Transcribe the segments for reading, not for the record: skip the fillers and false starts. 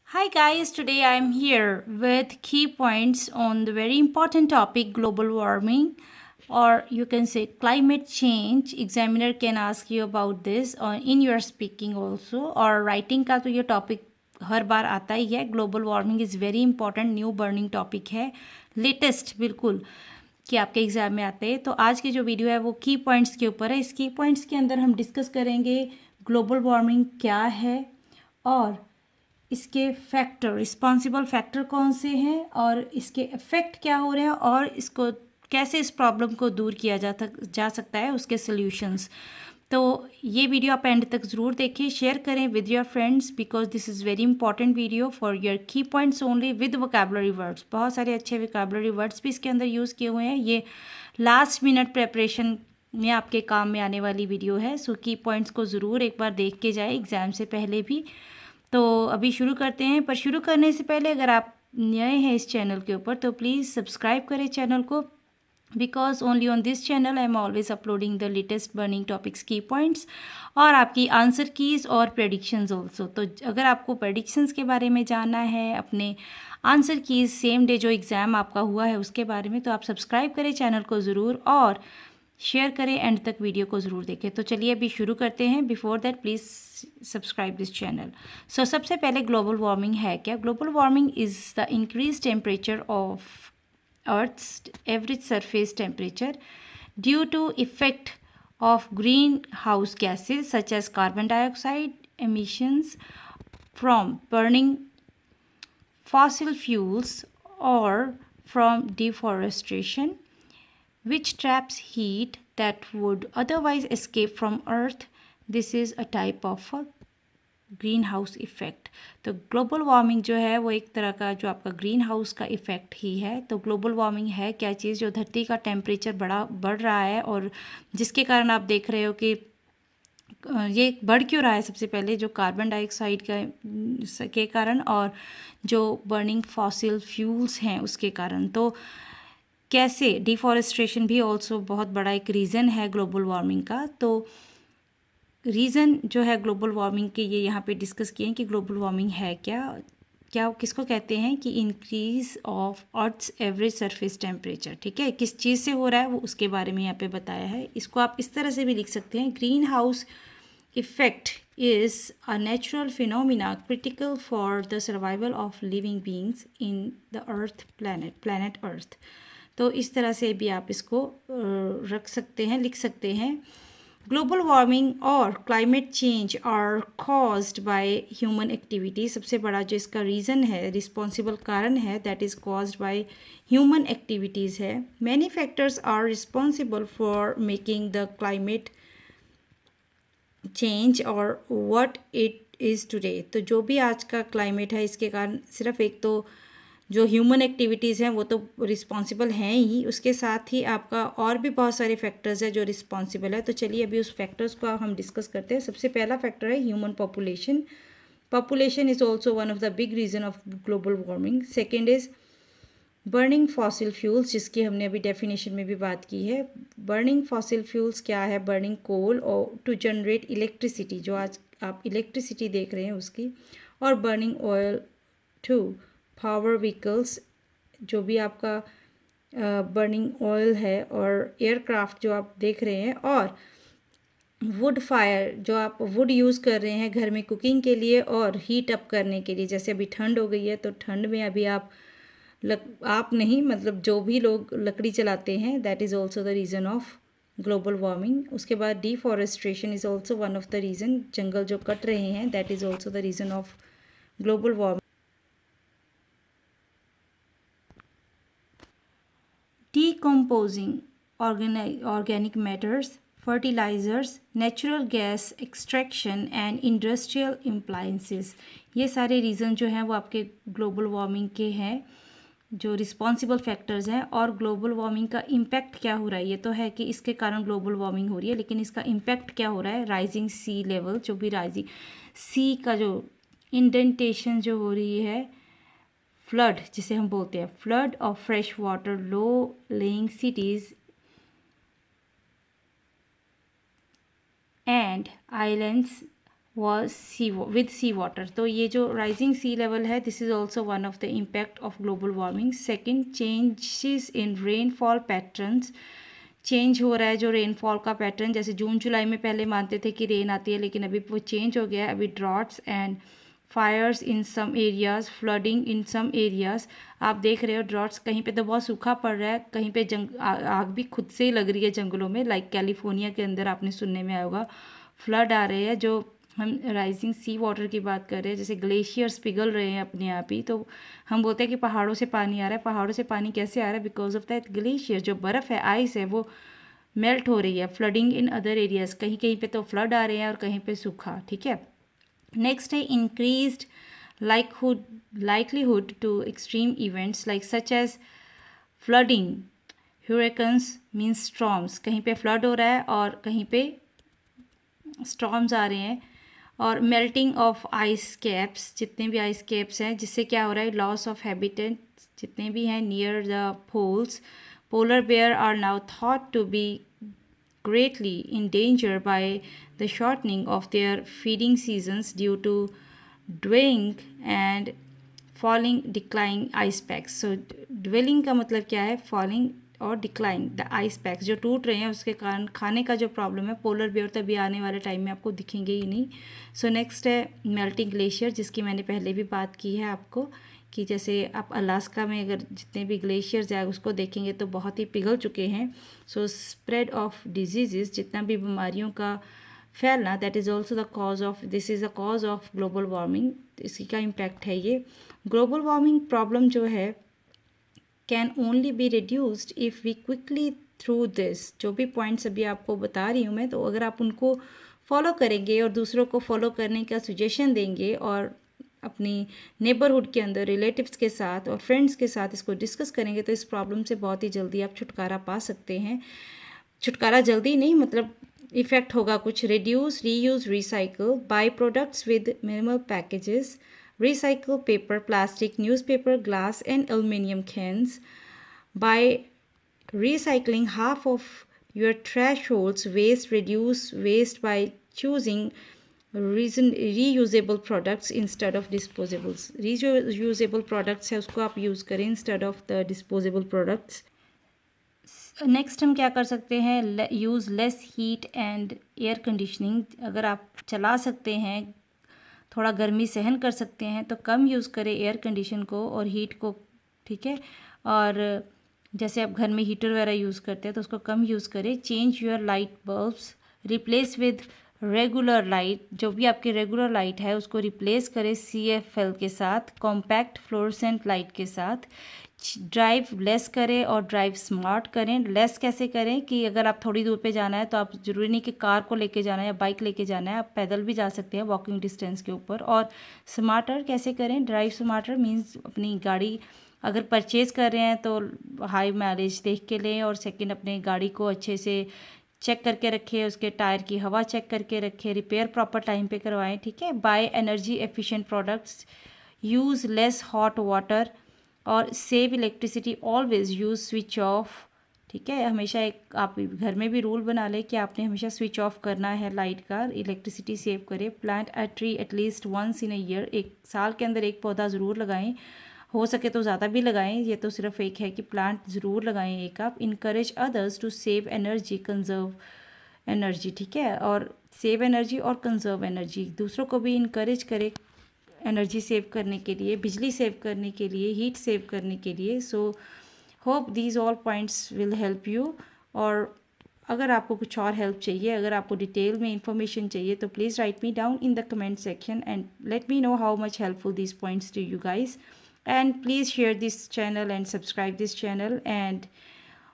Hi guys, today I am here with key points on the very important topic global warming, or you can say climate change. Examiner can ask you about this or in your speaking also, और writing का तो ये topic हर बार आता ही है. Global warming is very important, new burning topic है, latest बिल्कुल कि आपके एग्ज़ाम में आते हैं. तो आज की जो वीडियो है वो की पॉइंट्स के ऊपर है. इस की पॉइंट्स के अंदर हम डिस्कस करेंगे ग्लोबल वार्मिंग क्या है और इसके फैक्टर, रिस्पॉन्सिबल फैक्टर कौन से हैं और इसके इफ़ेक्ट क्या हो रहे हैं और इसको कैसे इस प्रॉब्लम को दूर किया जा सकता है, उसके सॉल्यूशंस. तो ये वीडियो आप एंड तक ज़रूर देखिए, शेयर करें with your friends because this is very important video for your key points only with vocabulary words. बहुत सारे अच्छे वोकैबुलरी वर्ड्स भी इसके अंदर यूज़ किए हुए हैं. ये लास्ट मिनट प्रेपरेशन में आपके काम में आने वाली वीडियो है. सो की पॉइंट्स को ज़रूर एक बार देख के जाए एग्ज़ाम से पहले भी. तो अभी शुरू करते हैं, पर शुरू करने से पहले अगर आप नए हैं इस चैनल के ऊपर तो प्लीज़ सब्सक्राइब करें चैनल को, because only on this channel I am always uploading the latest burning topics की पॉइंट्स और आपकी आंसर कीज़ और प्रेडिक्शंस ऑल्सो. तो अगर आपको प्रेडिक्शंस के बारे में जानना है, अपने आंसर कीज़ सेम डे जो एग्ज़ाम आपका हुआ है उसके बारे में, तो आप सब्सक्राइब करें चैनल को ज़रूर और शेयर करें, एंड तक वीडियो को ज़रूर देखें. तो चलिए अभी शुरू करते हैं. Before that please subscribe this channel. So सबसे पहले ग्लोबल वार्मिंग है क्या. Global warming is the increase temperature of Earth's average surface temperature due to effect of greenhouse gases such as carbon dioxide emissions from burning fossil fuels or from deforestation, which traps heat that would otherwise escape from Earth. This is a type of a green house effect. तो global warming जो है वो एक तरह का जो आपका green house का इफ़ेक्ट ही है. तो ग्लोबल वार्मिंग है क्या चीज़, जो धरती का टेम्परेचर बढ़ रहा है और जिसके कारण आप देख रहे हो कि ये बढ़ क्यों रहा है. सबसे पहले जो कार्बन डाइऑक्साइड के कारण और जो बर्निंग फॉसिल फ्यूल्स हैं उसके कारण. तो कैसे डिफॉरेस्ट्रेशन भी ऑल्सो बहुत बड़ा एक रीज़न है ग्लोबल वार्मिंग का. तो रीज़न जो है ग्लोबल वार्मिंग के ये यहाँ पे डिस्कस किए हैं कि ग्लोबल वार्मिंग है क्या, किसको कहते हैं कि increase of earth's average surface temperature. ठीक है, किस चीज़ से हो रहा है वो उसके बारे में यहाँ पे बताया है. इसको आप इस तरह से भी लिख सकते हैं, greenhouse effect is a natural phenomena critical for the survival of living beings in the earth planet earth. तो इस तरह से भी आप इसको रख सकते हैं, लिख सकते हैं. ग्लोबल वार्मिंग और climate change are caused by human activity. सबसे बड़ा जो इसका रीज़न है, रिस्पॉन्सिबल कारण है, that is caused by human activities है. Many factors are responsible for making the climate change और व्हाट इट इज़ टुडे. तो जो भी आज का क्लाइमेट है इसके कारण सिर्फ एक तो जो ह्यूमन एक्टिविटीज़ हैं वो तो रिस्पॉन्सिबल हैं ही, उसके साथ ही आपका और भी बहुत सारे फैक्टर्स हैं जो रिस्पॉन्सिबल है. तो चलिए अभी उस फैक्टर्स को हम डिस्कस करते हैं. सबसे पहला फैक्टर है human population. Population is also one of the big reason of global warming. Second is burning fossil fuels, जिसकी हमने अभी डेफिनेशन में भी बात की है. बर्निंग फॉसिल फ्यूल्स क्या है, बर्निंग कोल और टू जनरेट इलेक्ट्रिसिटी, जो आज आप इलेक्ट्रिसिटी देख रहे हैं उसकी. और burning oil to power vehicles, जो भी आपका बर्निंग ऑयल है, और एयरक्राफ्ट जो आप देख रहे हैं, और वुड फायर जो आप वुड यूज़ कर रहे हैं घर में कुकिंग के लिए और हीट अप करने के लिए. जैसे अभी ठंड हो गई है तो ठंड में अभी आप नहीं, मतलब जो भी लोग लकड़ी चलाते हैं, that is also the reason of global warming. उसके बाद deforestation is also one of the reason. जंगल जो कट रहे हैं, that is also the reason of global warming. Decomposing organic matters, fertilizers, natural gas extraction and industrial appliances. ये सारे reason जो हैं वो आपके ग्लोबल वार्मिंग के हैं, जो रिस्पॉन्सिबल फैक्टर्स हैं. और ग्लोबल वार्मिंग का इम्पैक्ट क्या हो रहा है, ये तो है कि इसके कारण ग्लोबल वार्मिंग हो रही है, लेकिन इसका इम्पैक्ट क्या हो रहा है, राइजिंग सी लेवल, जो भी राइजिंग सी का जो इंडेंटेशन जो हो रही है, फ्लड जिसे हम बोलते हैं, flood of fresh water, low laying cities and islands was with sea water. तो ये जो rising sea level है, this is also one of the impact of global warming. Second, changes in rainfall patterns. Change हो रहा है जो rainfall का pattern, जैसे जून जुलाई में पहले मानते थे कि रेन आती है, लेकिन अभी वो चेंज हो गया है. अभी droughts and fires in some areas, flooding in some areas. आप देख रहे हो ड्रॉट्स, कहीं पे तो बहुत सूखा पड़ रहा है, कहीं पे आग भी खुद से ही लग रही है जंगलों में. लाइक कैलिफोर्निया के अंदर आपने सुनने में आया होगा, फ्लड आ रहे हैं. जो हम राइजिंग सी वाटर की बात कर रहे हैं, जैसे ग्लेशियर्स पिघल रहे हैं अपने आप ही, तो हम बोलते हैं कि पहाड़ों से पानी आ रहा है. पहाड़ों से पानी कैसे आ रहा है? बिकॉज ऑफ दैट ग्लेशियर, जो बर्फ़ है, आइस है, वो मेल्ट हो रही है. फ्लडिंग इन अदर एरियाज़, कहीं कहीं पे तो फ्लड आ रहे हैं और कहीं पे सूखा. ठीक है. नेक्स्ट है increased likelihood to extreme events like such as flooding, hurricanes means storms. कहीं पे फ्लड हो रहा है और कहीं पे स्टॉर्म्स आ रहे हैं. और मेल्टिंग ऑफ आइस कैप्स, जितने भी आइस कैप्स हैं, जिससे क्या हो रहा है? लॉस ऑफ हैबिटेट जितने भी हैं near the poles. Polar bear are now thought to be greatly in danger by the shortening of their feeding seasons due to dwelling and falling declining ice packs. So dwelling का मतलब क्या है? falling और decline the ice packs जो टूट रहे हैं, उसके कारण खाने का जो प्रॉब्लम है, पोलर बेयर तभी आने वाले टाइम में आपको दिखेंगे ही नहीं. सो नेक्स्ट है मेल्टिंग ग्लेशियर, जिसकी मैंने पहले भी बात की है आपको, कि जैसे आप अलास्का में अगर जितने भी ग्लेशियर्स हैं उसको देखेंगे तो बहुत ही पिघल चुके हैं. सो स्प्रेड ऑफ डिजीज़, जितना भी बीमारियों का फैलना, that is also the cause of, this is the cause of global warming. इसी का इम्पैक्ट है ये. ग्लोबल वार्मिंग प्रॉब्लम जो है can only be reduced if we quickly through this. जो भी पॉइंट्स अभी आपको बता रही हूँ मैं, तो अगर आप उनको फॉलो करेंगे और दूसरों को फॉलो करने का सजेशन देंगे और अपनी नेबरहुड के अंदर रिलेटिव्स के साथ और फ्रेंड्स के साथ इसको डिस्कस करेंगे, तो इस प्रॉब्लम से बहुत ही जल्दी आप छुटकारा पा सकते हैं. छुटकारा जल्दी नहीं, मतलब इफ़ेक्ट होगा कुछ. Reduce, reuse, recycle, buy products with minimal packages, recycle paper, plastic, newspaper, glass and aluminum cans. By recycling half of your thresholds waste, reduce waste by choosing reusable products instead of disposables. Reusable products है उसको आप use करें instead of the disposable products. Next हम क्या कर सकते हैं? Use less heat and air conditioning. अगर आप चला सकते हैं, थोड़ा गर्मी सहन कर सकते हैं, तो कम यूज़ करें एयर कंडीशन को और हीट को. ठीक है. और जैसे आप घर में हीटर वगैरह यूज़ करते हैं तो उसको कम यूज़ करें. Change your light bulbs, replace with regular light. जो भी आपकी रेगुलर लाइट है उसको रिप्लेस करें CFL के साथ, कॉम्पैक्ट फ्लोरेसेंट लाइट के साथ. ड्राइव लेस करें और ड्राइव स्मार्ट करें. लेस कैसे करें कि अगर आप थोड़ी दूर पे जाना है तो आप ज़रूरी नहीं कि कार को लेके जाना है या बाइक लेके जाना है, आप पैदल भी जा सकते हैं वॉकिंग डिस्टेंस के ऊपर. और स्मार्टर कैसे करें? ड्राइव स्मार्टर मीन्स अपनी गाड़ी अगर परचेज़ कर रहे हैं तो हाई माइलेज देख के लें. और सेकंड, अपने गाड़ी को अच्छे से चेक करके रखें, उसके टायर की हवा चेक करके रखें, रिपेयर प्रॉपर टाइम पे करवाएं. ठीक है. Buy energy efficient products, use less hot water और save electricity. Always use switch off. ठीक है. हमेशा एक आप घर में भी रूल बना लें कि आपने हमेशा स्विच ऑफ करना है लाइट का. इलेक्ट्रिसिटी सेव करें. Plant a tree at least once in a year. एक साल के अंदर एक पौधा ज़रूर लगाएं, हो सके तो ज़्यादा भी लगाएं. ये तो सिर्फ एक है कि प्लांट ज़रूर लगाएं एक आप. Encourage others to save energy, conserve energy. ठीक है. और सेव एनर्जी और कंजर्व एनर्जी, दूसरों को भी इनकरेज करें एनर्जी सेव करने के लिए, बिजली सेव करने के लिए, हीट सेव करने के लिए. So hope these all points will help you. और अगर आपको कुछ और हेल्प चाहिए, अगर आपको डिटेल में इंफॉर्मेशन चाहिए, तो please write me down in the comment section and let me know how much helpful these points to you guys. And please share this channel and subscribe this channel and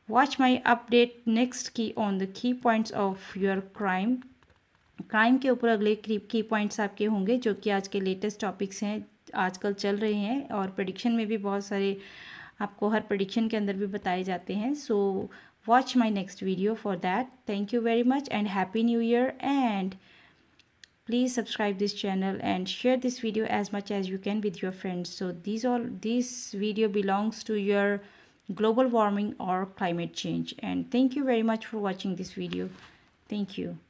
watch my update next key on the key points of your crime के ऊपर अगले की points आपके होंगे जो कि आज के लेटेस्ट टॉपिक्स हैं, आजकल चल रहे हैं. और प्रेडिक्शन में भी बहुत सारे आपको हर प्रेडिक्शन के अंदर भी बताए जाते हैं. So watch my next video for that. Thank you very much and happy new year. And please subscribe this channel and share this video as much as you can with your friends. So this video belongs to your global warming or climate change. And thank you very much for watching this video. Thank you.